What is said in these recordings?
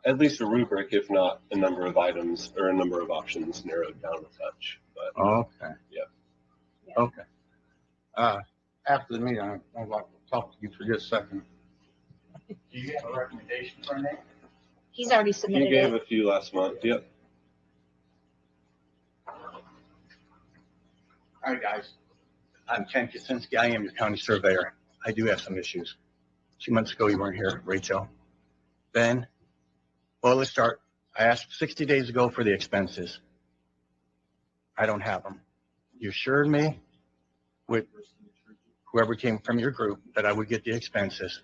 at least a rubric, if not a number of items or a number of options narrowed down a touch. But Okay. yeah. Okay. After the meeting, I'd like to talk to you for just a second. Do you have a recommendation for me? He's already You submitted gave it. a few last month. Yep. All right, guys. I'm Ken Kocinski. I am your county surveyor. I do have some issues. 2 months ago, you weren't here, Rachel. Then, well, let's start. I asked 60 days ago for the expenses. I don't have them. You assured me with whoever came from your group that I would get the expenses.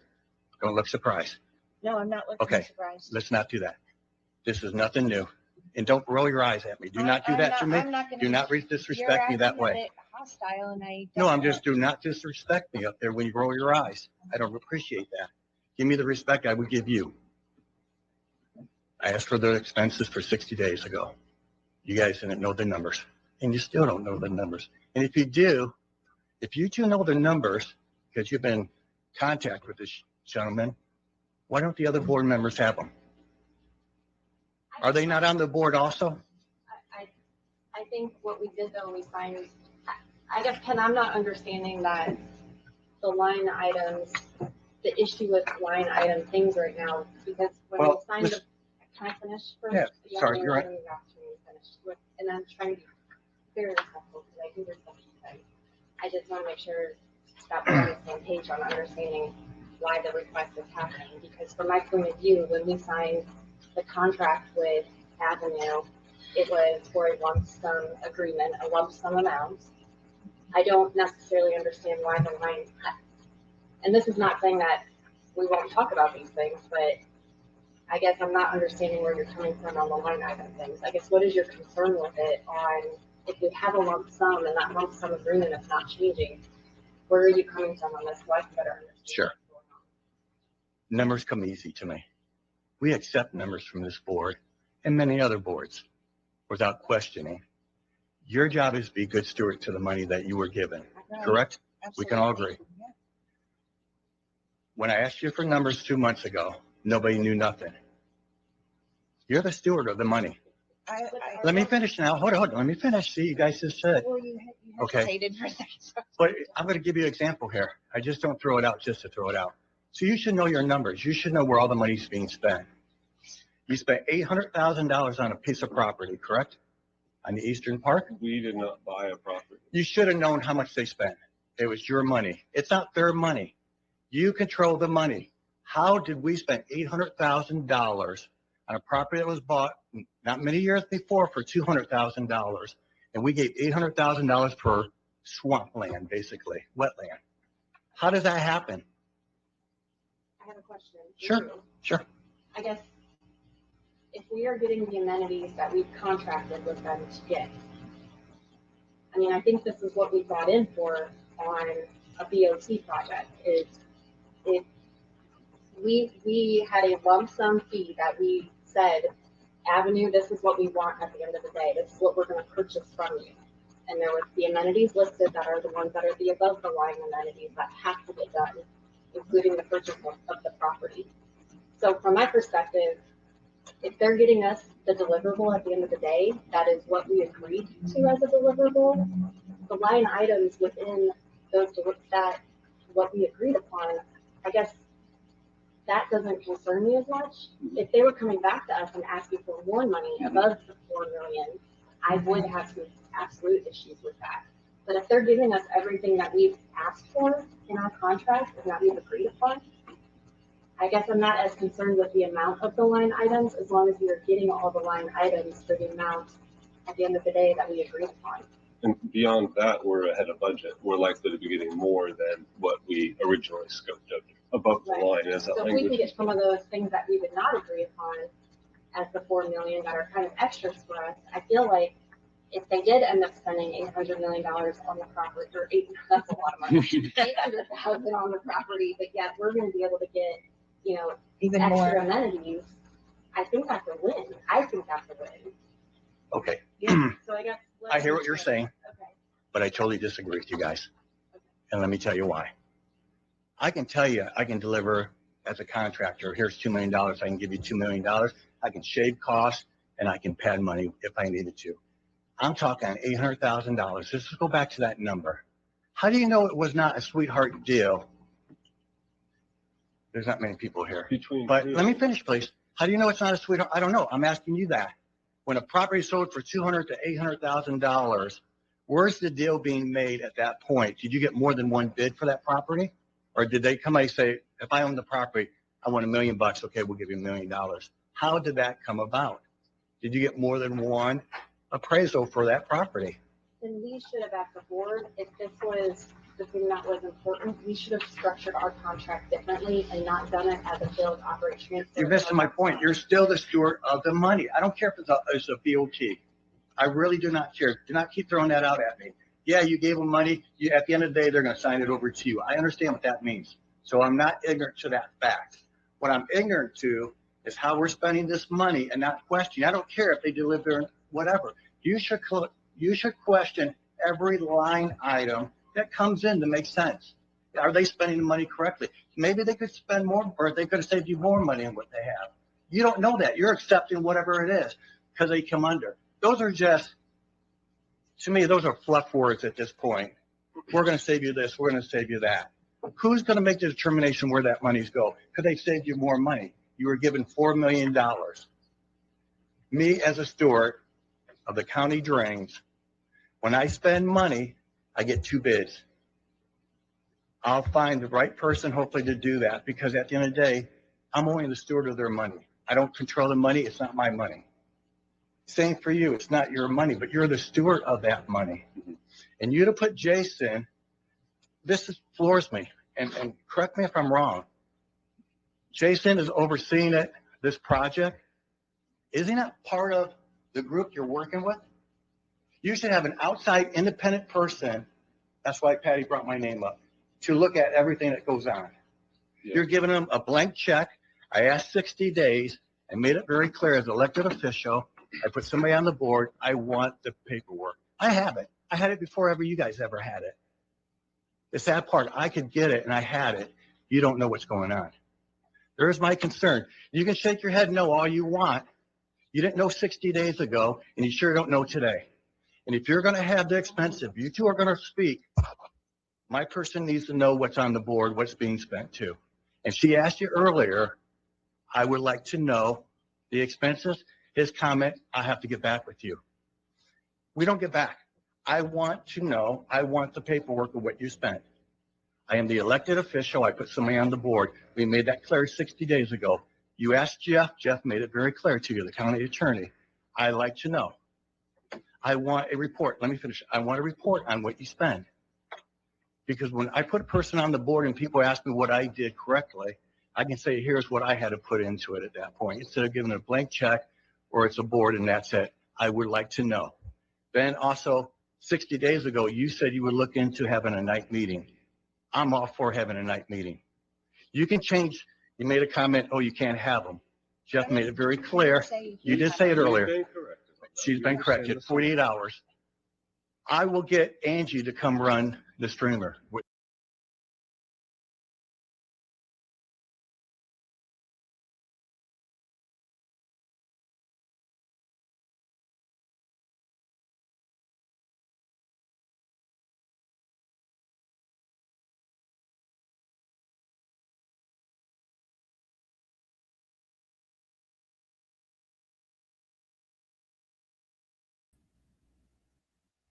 Don't look surprised. No, I'm not looking Okay. surprised. Let's not do that. This is nothing new. And don't roll your eyes at me. Do not do that to me. Do not disrespect me that way. Hostile and I. No, I'm just, do not disrespect me up there when you roll your eyes. I don't appreciate that. Give me the respect I would give you. I asked for the expenses for 60 days ago. You guys didn't know the numbers, and you still don't know the numbers. And if you do, if you two know the numbers, because you've been in contact with this gentleman, why don't the other board members have them? Are they not on the board also? I think what we did though, we signed, I guess, Ken, I'm not understanding that the line items, the issue with line item things right now, because when we signed the, can I finish first? Yeah, sorry, you're right. And I'm trying to be very respectful because I think there's some things. I just want to make sure that we're on the same page on understanding why the request is happening. Because from my point of view, when we signed the contract with Avenue, it was for a lump sum agreement, a lump sum amount. I don't necessarily understand why the line, and this is not saying that we won't talk about these things, but I guess I'm not understanding where you're coming from on the line item things. I guess what is your concern with it on if we have a lump sum and that lump sum agreement is not changing? Where are you coming from on this? So I can better understand. Sure. Numbers come easy to me. We accept numbers from this board and many other boards without questioning. Your job is to be good steward to the money that you were given, correct? Absolutely. We can all agree. Yeah. When I asked you for numbers 2 months ago, nobody knew nothing. You're the steward of the money. Let me finish now. Hold on. Let me finish. See, you guys just said. Well, you Okay. hesitated for a second. But I'm going to give you an example here. I just don't throw it out just to throw it out. So you should know your numbers. You should know where all the money's being spent. You spent $800,000 on a piece of property, correct? On the Eastern Park? We did not buy a property. You should have known how much they spent. It was your money. It's not their money. You control the money. How did we spend $800,000 on a property that was bought not many years before for $200,000, and we gave $800,000 for swampland, basically, wetland? How does that happen? I have a question. Sure. I guess if we are getting the amenities that we've contracted with them to get, I mean, I think this is what we brought in for on a BOT project is if we had a lump sum fee that we said, Avenue, this is what we want at the end of the day. This is what we're going to purchase from you. And there was the amenities listed that are the ones that are the above the line amenities that have to get done, including the purchase of the property. So from my perspective, if they're getting us the deliverable at the end of the day, that is what we agreed to as a deliverable. The line items within those that what we agreed upon, I guess that doesn't concern me as much. If they were coming back to us and asking for more money above the $4 million, I would have some absolute issues with that. But if they're giving us everything that we've asked for in our contract and that we've agreed upon, I guess I'm not as concerned with the amount of the line items as long as we are getting all the line items for the amount at the end of the day that we agreed upon. And beyond that, we're ahead of budget. We're likely to be getting more than what we originally scoped up above the line as that So if we can language. get some of those things that we did not agree upon as the $4 million that are kind of extras for us, I feel like if they did end up spending $800 million on the property, or that's a lot of money, $800,000 on the property, but yet we're going to be able to get, you know, Even extra more. amenities. I think that's a win. I think that's a win. Okay. Yeah. So I guess. I hear what you're saying, Okay. but I totally disagree with you guys. And let me tell you why. I can tell you I can deliver as a contractor. Here's $2 million. I can give you $2 million. I can shave costs and I can pad money if I needed to. I'm talking $800,000. Let's just go back to that number. How do you know it was not a sweetheart deal? There's not many people here. But let me finish, please. How do you know it's not a sweetheart? I don't know. I'm asking you that. When a property sold for $200,000 to $800,000, where's the deal being made at that point? Did you get more than one bid for that property? Or did they come and say, if I own the property, I want $1 million. Okay, we'll give you $1 million. How did that come about? Did you get more than one appraisal for that property? Then we should have, at the board, if this was the thing that was important, we should have structured our contract differently and not done it as a build, operate, transfer. You're missing my point. You're still the steward of the money. I don't care if it's a BOT. I really do not care. Do not keep throwing that out at me. Yeah, you gave them money. At the end of the day, they're going to sign it over to you. I understand what that means. So I'm not ignorant to that fact. What I'm ignorant to is how we're spending this money and not questioning. I don't care if they deliver whatever. You should question every line item that comes in to make sense. Are they spending the money correctly? Maybe they could spend more, or they could have saved you more money than what they have. You don't know that. You're accepting whatever it is because they come under. Those are just, to me, those are fluff words at this point. We're going to save you this. We're going to save you that. Who's going to make the determination where that money's go? Because they saved you more money. You were given $4 million. Me as a steward of the county drains, when I spend money, I get 2 bids. I'll find the right person hopefully to do that because at the end of the day, I'm only the steward of their money. I don't control the money. It's not my money. Same for you. It's not your money, but you're the steward of that money. And you to put Jason, floors me, and correct me if I'm wrong. Jason is overseeing this project. Isn't that part of the group you're working with? You should have an outside independent person. That's why Patty brought my name up, to look at everything that goes on. Yeah. You're giving them a blank check. I asked 60 days. I made it very clear as an elected official. I put somebody on the board. I want the paperwork. I have it. I had it before you guys ever had it. The sad part, I could get it and I had it. You don't know what's going on. There's my concern. You can shake your head no all you want. You didn't know 60 days ago, and you sure don't know today. And if you're going to have the expensive, you two are going to speak. My person needs to know what's on the board, what's being spent to. And she asked you earlier, I would like to know the expenses. His comment, I have to get back with you. We don't get back. I want to know, I want the paperwork of what you spent. I am the elected official. I put somebody on the board. We made that clear 60 days ago. You asked Jeff. Jeff made it very clear to you, the county attorney. I like to know. I want a report. Let me finish. I want a report on what you spend. Because when I put a person on the board and people ask me what I did correctly, I can say, here's what I had to put into it at that point. Instead of giving a blank check or it's a board and that's it. I would like to know. Then also 60 days ago, you said you would look into having a night meeting. I'm all for having a night meeting. You can change. You made a comment, oh, you can't have them. Jeff made it very clear. You did say it earlier. She's been corrected. 48 hours. I will get Angie to come run the streamer.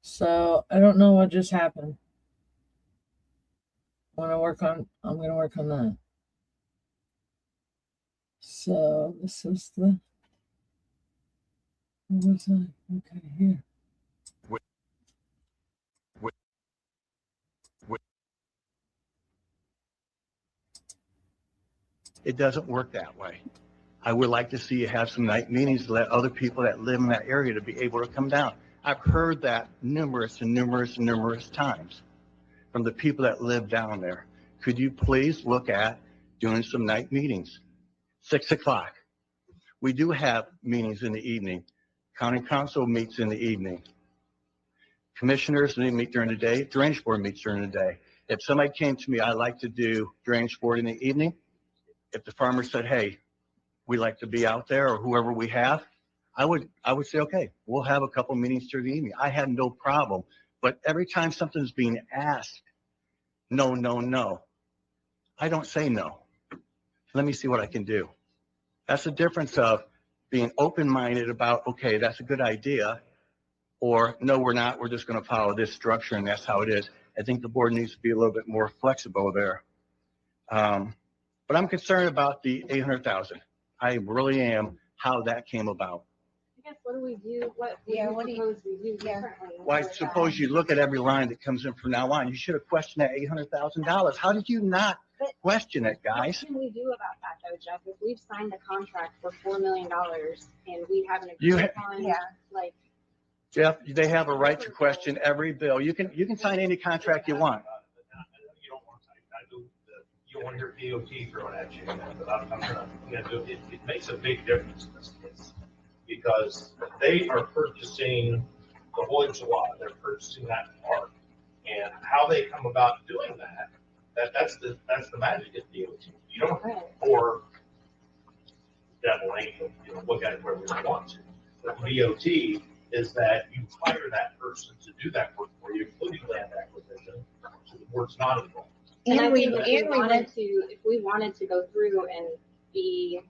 So I don't know what just happened. I'm gonna work on that. So this is the okay here. It doesn't work that way. I would like to see you have some night meetings to let other people that live in that area to be able to come down. I've heard that numerous times from the people that live down there. Could you please look at doing some night meetings? 6 o'clock. We do have meetings in the evening. County Council meets in the evening. Commissioners, they meet during the day. Drainage Board meets during the day. If somebody came to me, I like to do Drainage Board in the evening, if the farmer said, hey, we like to be out there, or whoever we have, I would say, okay, we'll have a couple meetings through the evening. I have no problem. But every time something's being asked, no, no, no, I don't say no. Let me see what I can do. That's the difference of being open-minded about, okay, that's a good idea, or no, we're not. We're just going to follow this structure, and that's how it is. I think the board needs to be a little bit more flexible there. But I'm concerned about the 800,000. I really am, how that came about. I guess what do we do? What do Yeah, you what do you- propose we do differently? Well, I with suppose that? you look at every line that comes in from now on. You should have questioned that $800,000. How did you not question it, guys? What can we do about that though, Jeff? If we've signed a contract for $4 million and we haven't You agreed upon, Yeah. like, Jeff, they have a right to question every bill. You can sign any contract you want. You don't want to, I do, you don't want to hear DOT throwing at you, but I'm gonna do it. It makes a big difference in this case. Because they are purchasing the whole enchilada, they're purchasing that park. And how they come about doing that's the magic at DOT. You don't, right. or devil angel, look at it wherever you want to. But DOT is that you hire that person to do that work for you, including land acquisition, so the board's not involved. And I And we, think went, if we wanted to go through and be,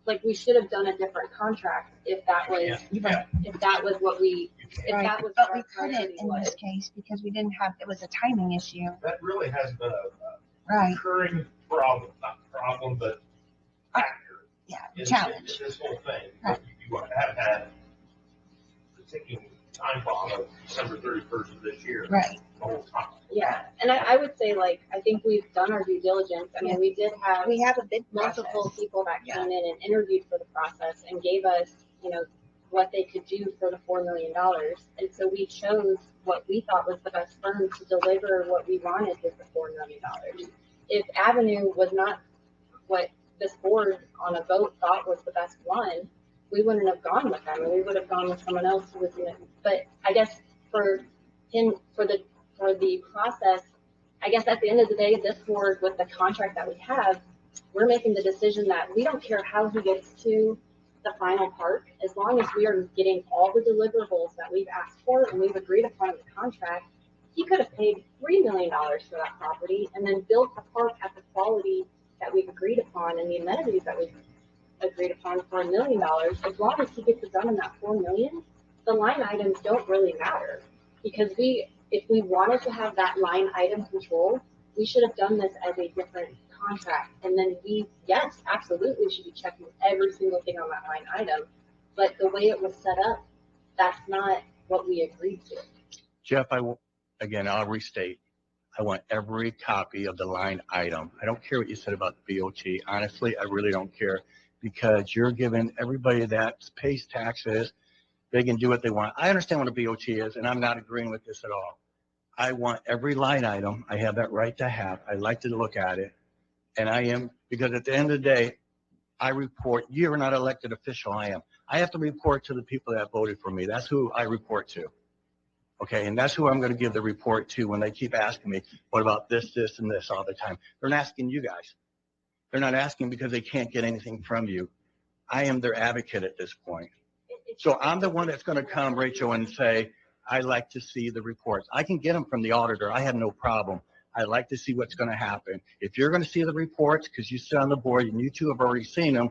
like, we should have done a different contract if that was, Yeah, if that was what we, if right, that was but what we our couldn't priority in was. this case because we didn't have, it was a timing issue. that really has been a Right, recurring problem, not problem, but factor. yeah, in challenge. This whole thing, Right. you have had the ticking time bomb of December 31st of this year. Right, The whole time. Yeah, and I would say, like, I think we've done our due diligence. I mean, we did have we have a bid multiple process. people that Yeah. came in and interviewed for the process and gave us, what they could do for the $4 million. And so we chose what we thought was the best firm to deliver what we wanted with the $4 million. If Avenue was not what this board on a vote thought was the best one, we wouldn't have gone with them, and we would have gone with someone else who was in it. But I guess for the process, I guess at the end of the day, this board with the contract that we have, we're making the decision that we don't care how he gets to the final park, as long as we are getting all the deliverables that we've asked for and we've agreed upon in the contract. He could have paid $3 million for that property and then built the park at the quality that we've agreed upon and the amenities that we've agreed upon for $1 million. As long as he gets it done in that $4 million, the line items don't really matter. Because if we wanted to have that line item control, we should have done this as a different contract. And then yes, absolutely should be checking every single thing on that line item. But the way it was set up, that's not what we agreed to. Jeff, I'll restate. I want every copy of the line item. I don't care what you said about the BOT. Honestly, I really don't care, because you're giving everybody that pays taxes, they can do what they want. I understand what a BOT is, and I'm not agreeing with this at all. I want every line item. I have that right to have. I like to look at it. And I am, because at the end of the day, I report. You're not an elected official. I am. I have to report to the people that voted for me. That's who I report to. Okay, and that's who I'm going to give the report to when they keep asking me, what about this, this, and this all the time? They're not asking you guys. They're not asking because they can't get anything from you. I am their advocate at this point. So I'm the one that's going to come, Rachel, and say, I like to see the reports. I can get them from the auditor. I have no problem. I like to see what's going to happen. If you're going to see the reports, because you sit on the board and you two have already seen them,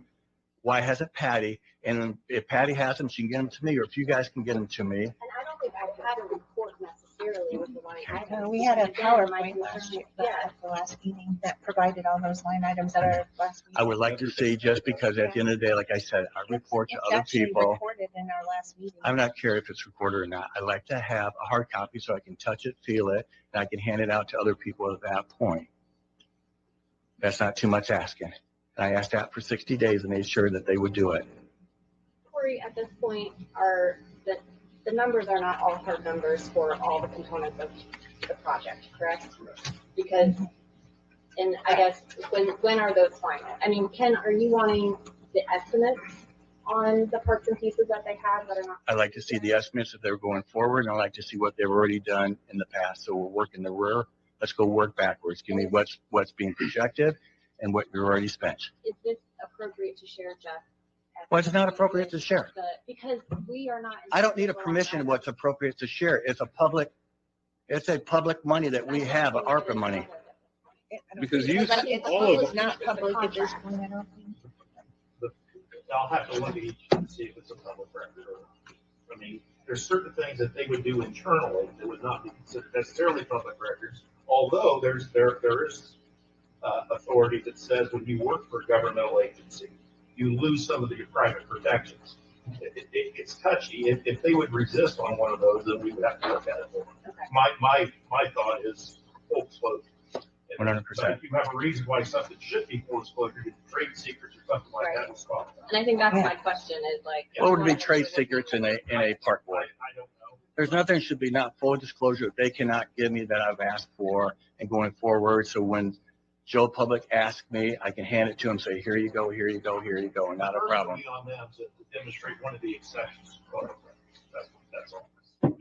why hasn't Patty? And if Patty has them, she can get them to me, or if you guys can get them to me. And I don't think I had a report necessarily with the line items. We had a Again, my PowerPoint last concern- year, Yeah, at the last meeting that provided all those line items that are last meeting. I would like to see, just because at the end of the day, like I said, I report to It's other actually people. recorded in our last meeting. I'm not care if it's recorded or not. I like to have a hard copy so I can touch it, feel it, and I can hand it out to other people at that point. That's not too much asking. And I asked that for 60 days and made sure that they would do it. Corey, at this point, the numbers are not all hard numbers for all the components of the project, correct? Because, and I guess, when are those final? I mean, Ken, are you wanting the estimates on the parts and pieces that they have that are not? I like to see the estimates if they're going forward, and I like to see what they've already done in the past. So we're working the rear. Let's go work backwards. Give me what's being projected, and what you already spent. Is this appropriate to share, Jeff? Well, it's not appropriate to share. Because we are not. I don't need a permission of what's appropriate to share. It's a public money that we have, ARPA money. Because you, It's all of, not public at this point, I don't think. I'll have to look at each and see if it's a public record or, I mean, there's certain things that they would do internally that would not be considered necessarily public records. Although there is authority that says when you work for a governmental agency, you lose some of your private protections. It's touchy. If they would resist on one of those, then we would have to look at it more. Okay. My thought is full disclosure. 100%. But if you have a reason why something should be full disclosure, trade secrets or something like that, we'll stop that. And I think that's my question is like. What would be trade secrets in a park board? I don't know. There's nothing should be not full disclosure they cannot give me that I've asked for and going forward. So when Joe Public asks me, I can hand it to him, say, here you go, here you go, here you go, and not a problem. First would be on them to demonstrate one of the exceptions. That's all. Just throwing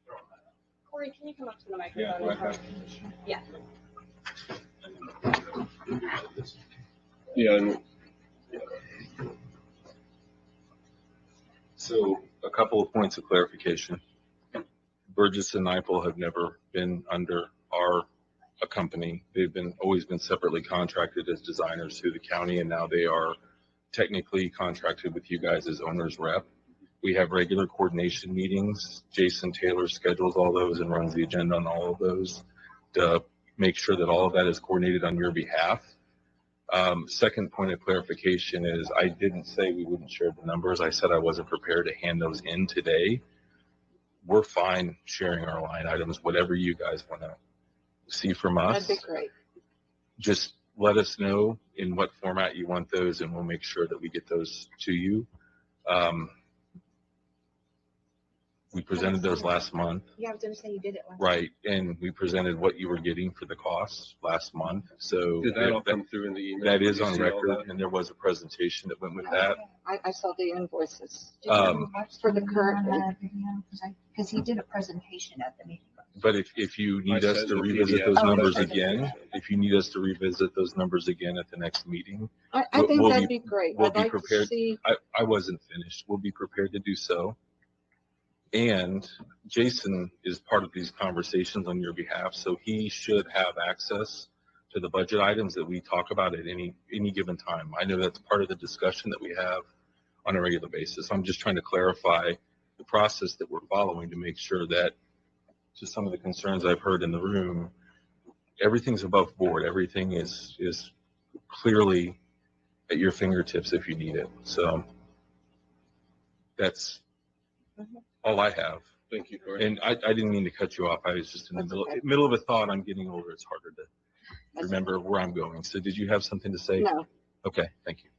that out. Corey, can you come up to the microphone? Yeah. yeah, and So a couple of points of clarification. Burgess and Nyepel have never been under a company. They've always been separately contracted as designers through the county, and now they are technically contracted with you guys as owner's rep. We have regular coordination meetings. Jason Taylor schedules all those and runs the agenda on all of those to make sure that all of that is coordinated on your behalf. Second point of clarification is I didn't say we wouldn't share the numbers. I said I wasn't prepared to hand those in today. We're fine sharing our line items, whatever you guys want to see from us. That'd be great. Just let us know in what format you want those, and we'll make sure that we get those to you. We presented those last month. Yeah, I was gonna say you did it last. Right, and we presented what you were getting for the costs last month, so. did that all come through in the email? That is Did you on see all record, that? and there was a presentation that went with that. I saw the invoices For the current because he did a presentation at the meeting. But if you need I us sent to the revisit PDF. those Oh, numbers okay. again, if you need us to revisit those numbers again at the next meeting, I We'll- think we'll that'd be- be great. we'll I'd be like to prepared. see, I wasn't finished. We'll be prepared to do so. And Jason is part of these conversations on your behalf, so he should have access to the budget items that we talk about at any given time. I know that's part of the discussion that we have on a regular basis. I'm just trying to clarify the process that we're following to make sure that, to some of the concerns I've heard in the room, everything's above board. Everything is clearly at your fingertips if you need it. So that's all I have. Thank you, Corey. And I didn't mean to cut you off. I was just in the That's middle, okay. middle of a thought. I'm getting older. It's harder to remember where I'm going. So did you have something to say? no, Okay, thank you.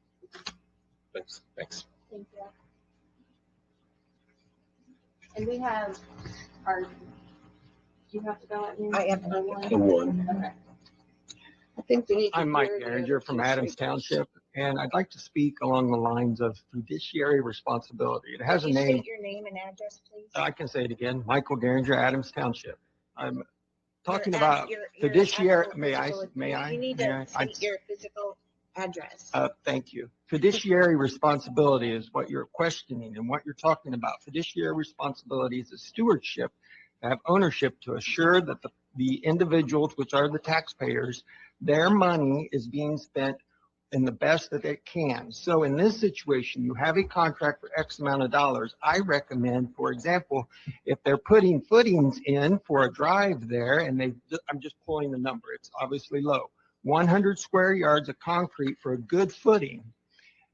Thanks. Thank you. And we have our, do you have to go at noon? I am. Or one? The one. Okay. I think we need to. I'm Mike hear the Garinger from other Adams two Township, and I'd like to speak along the lines of fiduciary responsibility. It has a Could you name. state your name and address, please? I can say it again, Michael Garinger, Adams Township. I'm talking Your about your fiduciary, actual may I, physical- may I? You need may I? to state your physical address. Thank you. Fiduciary responsibility is what you're questioning and what you're talking about. Fiduciary responsibility is a stewardship, to have ownership to assure that the individuals, which are the taxpayers, their money is being spent in the best that it can. So in this situation, you have a contract for X amount of dollars. I recommend, for example, if they're putting footings in for a drive there, and I'm just pulling the number, it's obviously low, 100 square yards of concrete for a good footing,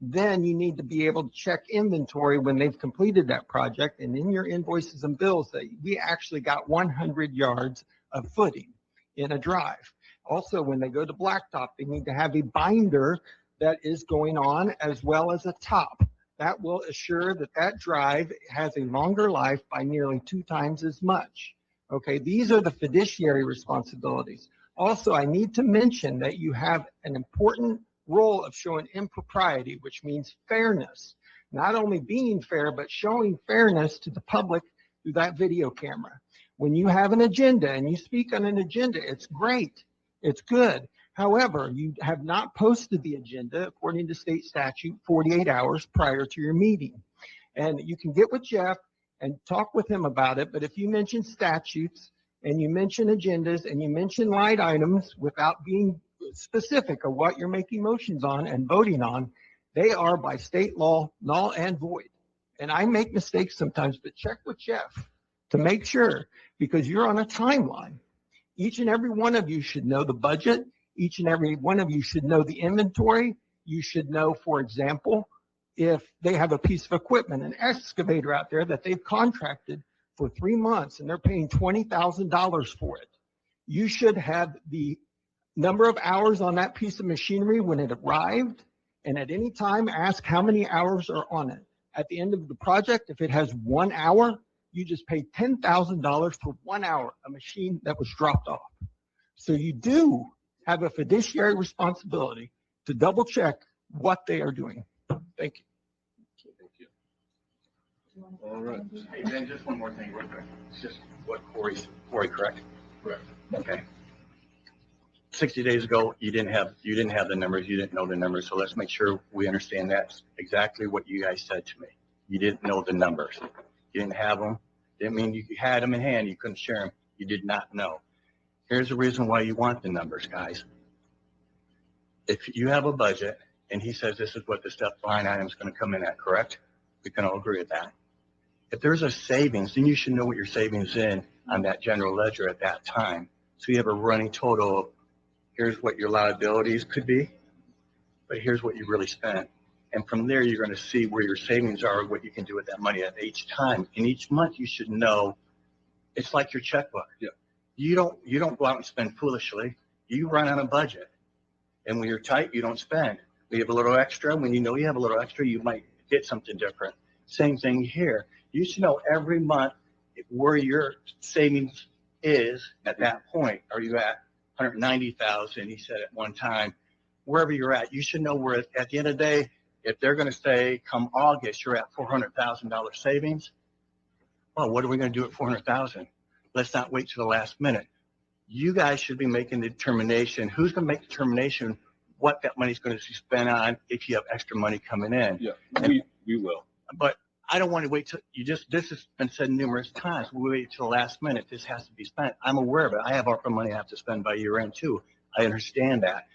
then you need to be able to check inventory when they've completed that project, and in your invoices and bills that we actually got 100 yards of footing in a drive. Also, when they go to blacktop, they need to have a binder that is going on as well as a top. That will assure that that drive has a longer life by nearly 2 times as much. Okay, these are the fiduciary responsibilities. Also, I need to mention that you have an important role of showing impropriety, which means fairness. Not only being fair, but showing fairness to the public through that video camera. When you have an agenda and you speak on an agenda, it's great. It's good. However, you have not posted the agenda according to state statute 48 hours prior to your meeting. And you can get with Jeff and talk with him about it, but if you mention statutes and you mention agendas and you mention line items without being specific of what you're making motions on and voting on, they are by state law null and void. And I make mistakes sometimes, but check with Jeff to make sure, because you're on a timeline. Each and every one of you should know the budget. Each and every one of you should know the inventory. You should know, for example, if they have a piece of equipment, an excavator out there that they've contracted for 3 months and they're paying $20,000 for it. You should have the number of hours on that piece of machinery when it arrived, and at any time ask how many hours are on it. At the end of the project, if it has 1 hour, you just pay $10,000 for 1 hour, a machine that was dropped off. So you do have a fiduciary responsibility to double check what they are doing. Thank you. Thank you. All right. Hey, Ben, just one more thing real quick. It's just what Corey, correct? Correct. Okay. 60 days ago, you didn't have the numbers, you didn't know the numbers, so let's make sure we understand that's exactly what you guys said to me. You didn't know the numbers. You didn't have them. Didn't mean you had them in hand, you couldn't share them. You did not know. Here's the reason why you want the numbers, guys. If you have a budget and he says this is what the step line item is going to come in at, correct? We can all agree with that. If there's a savings, then you should know what your savings in on that general ledger at that time. So you have a running total of here's what your liabilities could be, but here's what you really spent. And from there, you're going to see where your savings are, what you can do with that money at each time. And each month you should know, it's like your checkbook. Yeah. You don't go out and spend foolishly. You run on a budget. And when you're tight, you don't spend. When you have a little extra, when you know you have a little extra, you might get something different. Same thing here. You should know every month where your savings is at that point. Are you at 190,000? He said at one time, wherever you're at, you should know where at the end of the day, if they're going to say come August, you're at $400,000 savings. Well, what are we going to do at 400,000? Let's not wait to the last minute. You guys should be making the determination. Who's going to make the determination what that money's going to be spent on if you have extra money coming in? Yeah, we will. But I don't want to wait till this has been said numerous times. We wait till the last minute. This has to be spent. I'm aware of it. I have ARPA money I have to spend by year end too. I understand that.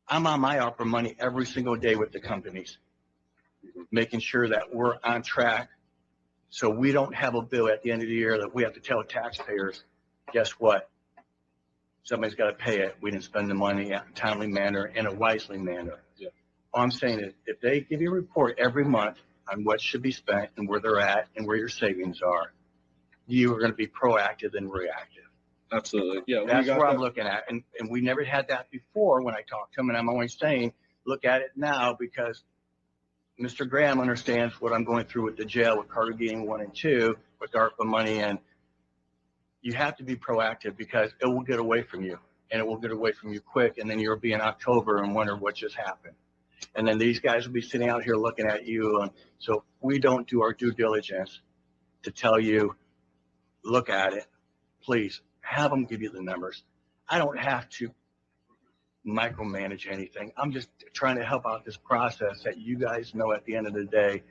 I'm on my ARPA money every single day with the companies, making sure that we're on track. So we don't have a bill at the end of the year that we have to tell taxpayers, guess what? Somebody's got to pay it. We didn't spend the money in a timely manner, in a wisely manner. Yeah. All I'm saying is if they give you a report every month on what should be spent and where they're at and where your savings are, you are going to be proactive than reactive. Absolutely. Yeah. That's where I'm looking at. And we never had that before when I talked to him. And I'm always saying, look at it now because Mr. Graham understands what I'm going through with the jail with Carnegie 1 and 2 with ARPA money. And you have to be proactive because it will get away from you and it will get away from you quick. And then you'll be in October and wonder what just happened. And then these guys will be sitting out here looking at you. And so if we don't do our due diligence to tell you, look at it, please have them give you the numbers. I don't have to micromanage anything. I'm just trying to help out this process that you guys know at the end of the day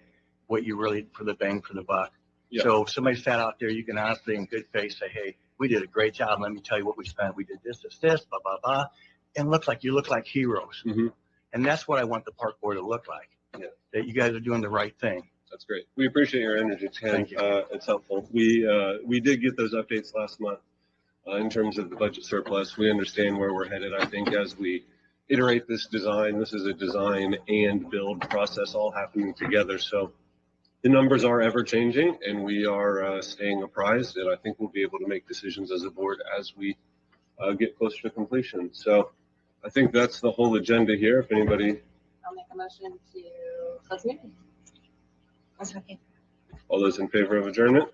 what you really for the bang for the buck. Yeah. So if somebody sat out there, you can honestly in good faith say, hey, we did a great job. Let me tell you what we spent. We did this, blah, blah, blah. And you look like heroes. Mm-hmm. And that's what I want the park board to look like. Yeah. That you guys are doing the right thing. That's great. We appreciate your energy, Ken. Thank you. It's helpful. We did get those updates last month in terms of the budget surplus. We understand where we're headed. I think as we iterate this design, this is a design and build process all happening together. So the numbers are ever changing and we are staying apprised. And I think we'll be able to make decisions as a board as we get closer to completion. So I think that's the whole agenda here. If anybody. I'll make a motion to close the meeting. Okay. All those in favor of adjournment?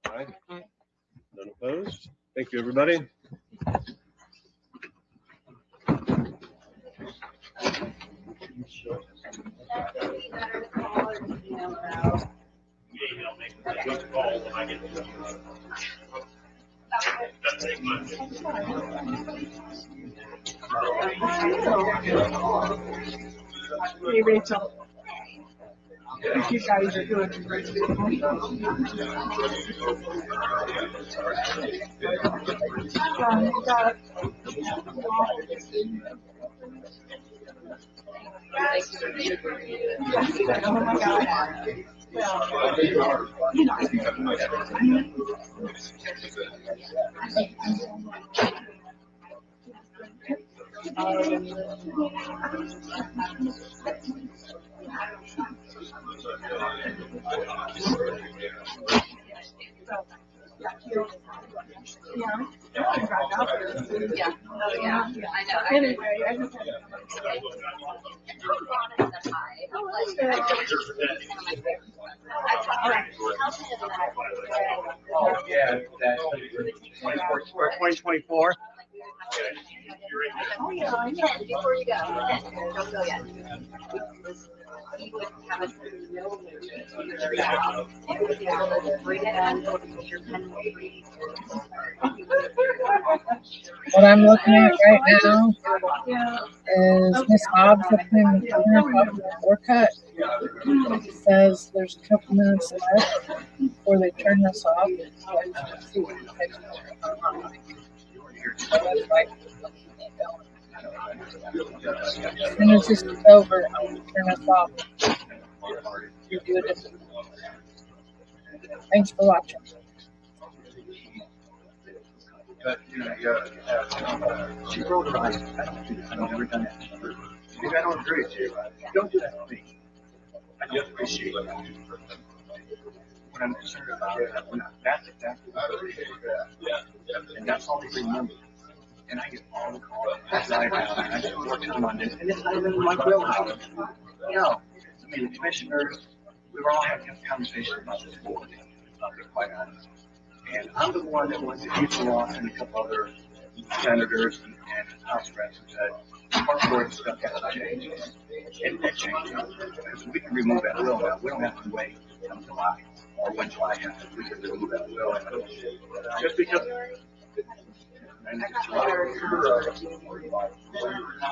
Aye. None opposed? Thank you, everybody. Email me. Just call when I get to Hey, Rachel. You guys are doing a great Oh my God. Well, you know. Yeah. Yeah, oh, yeah, I know. Anyway, I just had Oh, yeah, that 2024. Oh, yeah, I know. Before you go, don't go yet. He would have us know. Bring it on. Your pen will read. What I'm looking at right now is Miss Hobbs looking or cut. It says there's a couple minutes left before they turn this off. As soon as this is over, I'm going to turn this off. You do a different. Thanks for watching. But, you know, she rolled her eyes. I don't do that. I've never done that. Maybe I don't agree with you. Don't do that to me. I just appreciate it. What I'm concerned about is that's exactly what and that's all they remember. And I get all the calls. That's what I spend more time on this. And it's not even my wheelhouse. No. I mean, the commissioners, we were all having a conversation about this board, I'll be quite honest. And I'm the one that went to Houston Ross and a couple other senators and House reps and said, Park Board stuff has to change. And that changes. Because we can remove that will now. We don't have to wait until July. Or when July happens, we can remove that will. Just because.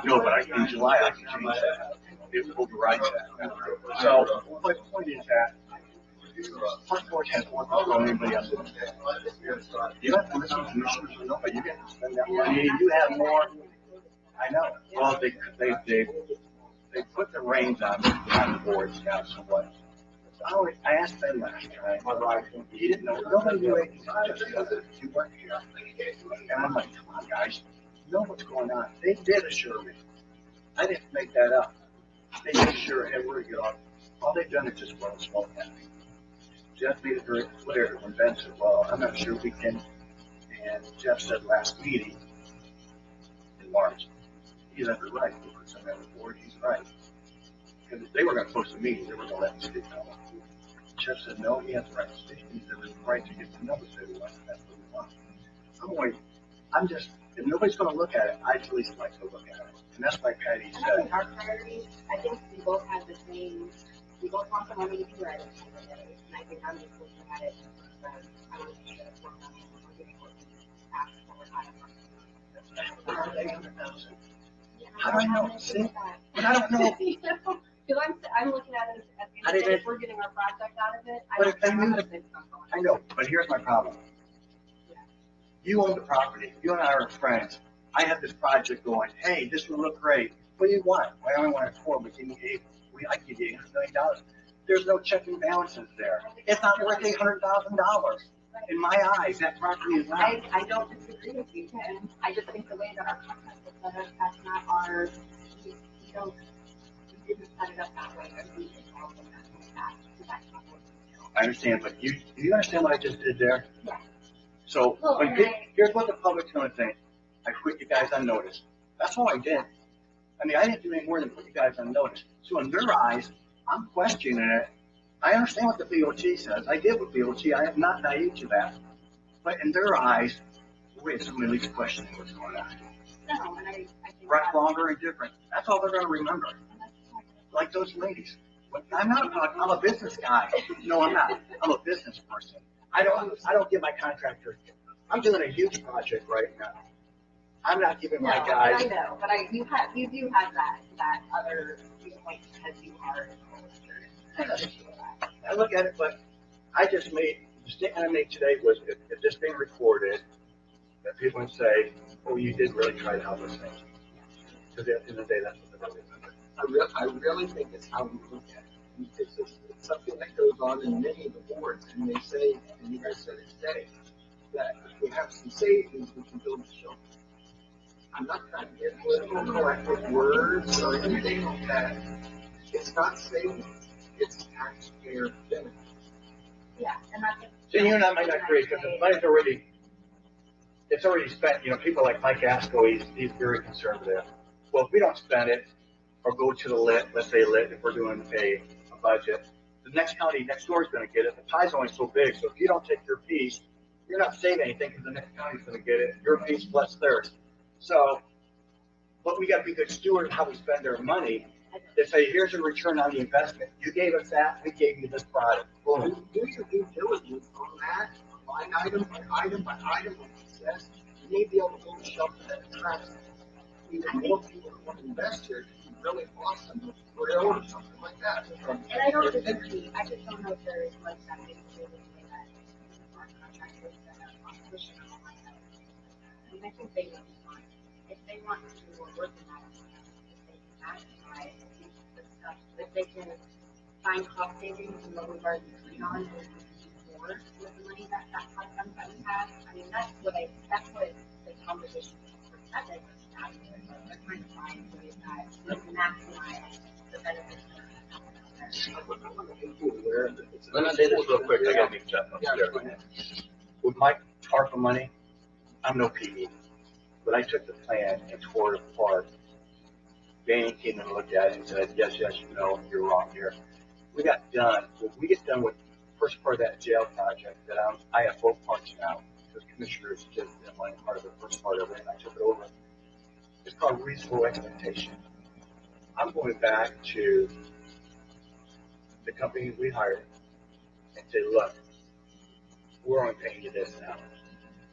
No, but in July I can change that. It overrides that. So my point is that Park Board has more control than anybody else. You don't have to listen to commissioners or nobody. You get to spend that money. You have more. I know. Well, they put the reins on the boards now somewhat. I asked Ben last time. He didn't know. Nobody knew anything. Just because you weren't here. And I'm like, come on, guys. You know what's going on. They did assure me. I didn't make that up. They did assure everybody get off. All they've done is just run a small town. Jeff made it very clear when Ben said, well, I'm not sure we can. And Jeff said last meeting in March, he's under right. He put some on the board. He's right. Because if they were going to post a meeting, they were going to let the state know. Jeff said, no, he has the right to speak. He said, there's the right to get to know the city. That's what we want. I'm going, I'm just, if nobody's going to look at it, I'd at least like to look at it. And that's why Patty I said. think our priorities, I think we both have the same, we both want the money to be right. And I think I'm just looking at it, I want to make sure that we're getting what we asked for out of it. How do I know? See? But I don't know. Because I'm looking at it as if we're getting our project out of it. But if they knew, I I know, but here's my problem. You own the property. You and I are friends. I have this project going. Hey, this would look great. What do you want? Well, I only want it 4, but give me 8. I give you $800 million. There's no checking balances there. It's not worth $800,000. In my eyes, that property is not. I don't disagree with you, Ken. I just think the way that our contract is set up, that's not our, we didn't set it up that way. I understand, but do you understand what I just did there? Yeah. So here's what the public's going to think. I put you guys on notice. That's all I did. I mean, I didn't do any more than put you guys on notice. So in their eyes, I'm questioning it. I understand what the BOT says. I did with BOT. I am not naive to that. But in their eyes, wait, somebody at least questioning what's going on. No, and I think Right, wrong, or indifferent. That's all they're going to remember. Like those ladies. I'm a business guy. No, I'm not. I'm a business person. I don't give my contractor I'm doing a huge project right now. I'm not giving No, my I guys, know, but you do have that other viewpoint because you are. I look at it, but the statement I made today was if this being recorded, that people would say, oh, you did really try to help us. Because at the end of the day, that's what they're really doing. I really think it's how we look at it. It's something that goes on in many of the boards, and they say, and you guys said it today, that if we have some savings, we can build a shelter. I'm not trying to get political correct with words or anything like that. It's not savings, it's taxpayer benefit. Yeah, and that's. So you and I might not agree because the money's already, it's already spent. You know, people like Mike Asco, he's very conservative. Well, if we don't spend it or go to the lit, let's say lit, if we're doing a budget, the next county next door is going to get it. The pie's only so big, so if you don't take your piece, you're not saving anything because the next county's going to get it. Your piece plus theirs. So, but we got to be good stewards of how we spend our money. They say, here's a return on the investment. You gave us that, we gave you this product. Boom. Do your due diligence on that, line item by item by item of success. You may be able to build a shelter that attracts even more people who want to invest here. It could be really awesome for or something like that. And I don't disagree, I just don't know if there is like that big deal to say that our contractors that have competition on like that. I mean, I think they would be fine. If they want to work in that, if they can maximize the stuff, if they can find cost savings and what we've already agreed on, and do more with the money that fund that we have. I mean, that's what the conversation is. That's it. They're trying to find ways that would maximize the benefits. Let me say this real quick. I got to meet Jeff upstairs. With my ARPA money, I'm no PE, but I took the plan and tore it apart. Danny came and looked at it and said, yes, no, you're wrong here. We got done. When we get done with the first part of that jail project, that I have both parts now. The commissioners just didn't like part of the first part of it, and I took it over. It's called reasonable expectation. I'm going back to the company we hired and say, look, we're only paying you this now.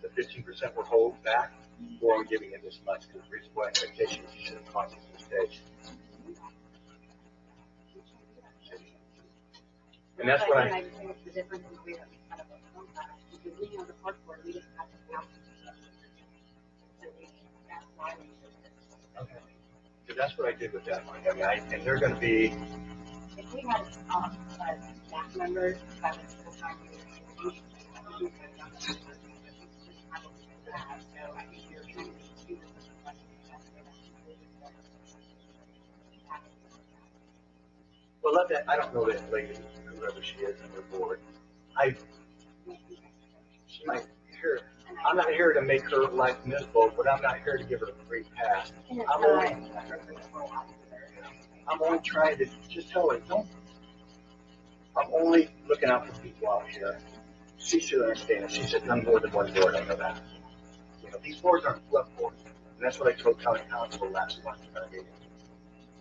The 15% we're holding back, we're only giving you this much because reasonable expectations you should have caused this mistake. And that's what I think it's the difference in the way that we set up a contract, because we know the park board, we just have to count. So that's why we did this. Okay. So that's what I did with that money. I mean, and they're going to be. If we had staff members that was full-time, so I think you're trying to do this. Well, let that. I don't know that lady, whoever she is, on her board. She might hear. I'm not here to make her life miserable, but I'm not here to give her a free pass. I'm only trying to just tell her, don't. I'm only looking out for people out here. She should understand. She should done more than one board. I know that. You know, these boards aren't fluff boards, and that's what I told county council last month.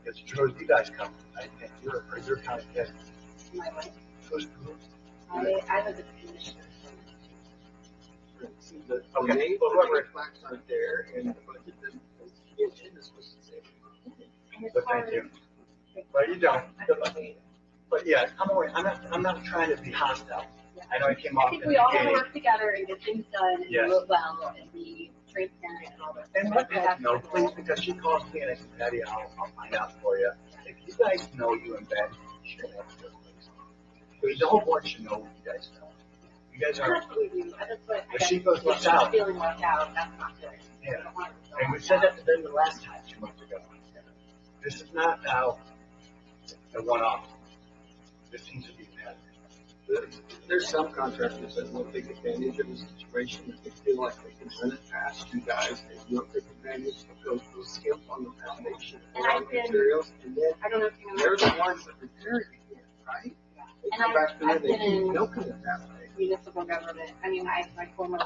It's true. You guys come. I think you're county head. My wife, Who's I was a commissioner. See, the Okay. name Well, whoever- plaques aren't there, and the budget doesn't, the agenda is supposed to say. And it's But hard. thank you. But you don't. But yeah, I'm not trying to be hostile. I know I came I off think in we the all want to beginning. work together and get things done and Yes. do it well and be transparent and all that. And let Pat know, please, because she calls me and I said, Patty, I'll find out for you. If you guys know you and Ben, share that with us, please. The whole board should know what you guys know. You guys And are, that's what we do. That's what. If she goes left she's out. feeling left out, that's not good. Yeah. We don't want her to feel and we left said out. that to them the last time, 2 months ago. This is not now a one-off. This seems to be a pattern. There's some contractors that will take advantage of the situation if they feel like they can run it past you guys, and you'll take advantage of those skimp on the foundation, And raw I've been- materials, and then I don't know if you know. they're the ones that repair it again, right? They And come back to I've it, they been in- keep milking it that way. Municipal government. I mean, my former